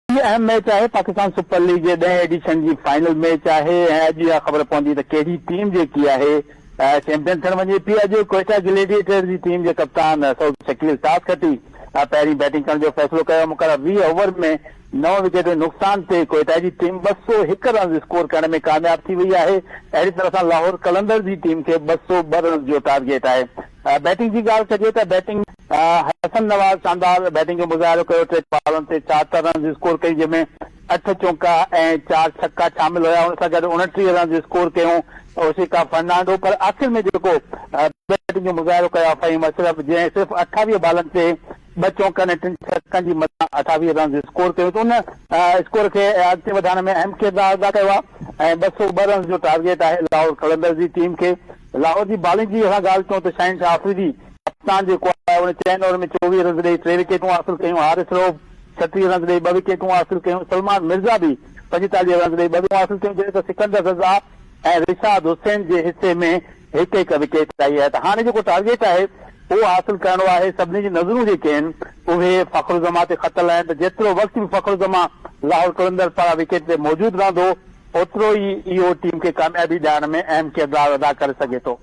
अहम मैच है Pakistan super league के 10 एडिशन की फाइनल मैच है। अॼु ख़बर पवंदी त कहिड़ी टीम जेकी आहे चैंपियन थियण वञे पई। अॼु कोयटा ग्लेडिएटर्स जी टीम जे कप्तान सऊद शकील टॉस खटी पहिरीं बैटिंग करण जो फ़ैसिलो कयो। मुक़ररु 20 ओवर में 9 विकेट नुक़सान ते कोयटा जी टीम 201 रन स्कोर करण में कामयाब थी वई आहे। अहिड़ी तरह सां लाहौर कलंदर जी टीम खे 202 रन जो टारगेट आहे। बैटिंग की ॻाल्हि कजे त बैटिंग हसन नवाज़ शानदार बैटिंग जो मुज़ाहिरो कयो। 3 बॉलनि ते 74 रन स्कोर कई, जंहिंमें 8 चौका ऐं 4 छक्का शामिल हुया। उन सां गॾु 29 रन स्कोर कयूं ओशिका फर्नांडो। पर आख़िर में जेको बैटिंग जो मुज़ाहिरो कयो फ़हीम अशरफ, जंहिं सिर्फ़ 28 बॉलनि ते 2 चौकनि ऐं 3 छक्कनि जी मथां 28 रन स्कोर कयो, त उन स्कोर खे अॻिते वधाइण में अहम किरदारु अदा कयो आहे। ऐं 202 रन जो टारगेट आहे लाहौर कलंदर जी टीम खे। लाहौर जी बॉलिंग जी असां ॻाल्हि कयूं त शाहिन शाह अफरीदी कप्तान जेको आहे उन 4 ओवर में 24 रन ॾेई 3 विकेटूं हासिल कयूं। हारिस रऊफ़ 36 रन ॾेई 2 विकेटूं हासिल कयूं। सलमान मिर्ज़ा भी 45 रन ॾेई 2 विकेटूं हासिल कयूं, जॾहिं त सिकंदर रज़ा ऐं रिशाद हुसैन जे हिसे में हिकु विकेट आई आहे। त हाणे जेको टारगेट आहे उहो हासिल करणो आहे। सभिनी जी नज़रूं जेके आहिनि उहे फ़खरुल ज़मा ते ख़तल आहिनि। त जेतिरो वक़्तु बि फ़खरुल ज़मा लाहौर कलंदर पारां विकेट ते मौजूदु रहंदो, ओतिरो ई इहो टीम खे कामयाबी ॾियारण में अहम किरदारु अदा करे सघे थो।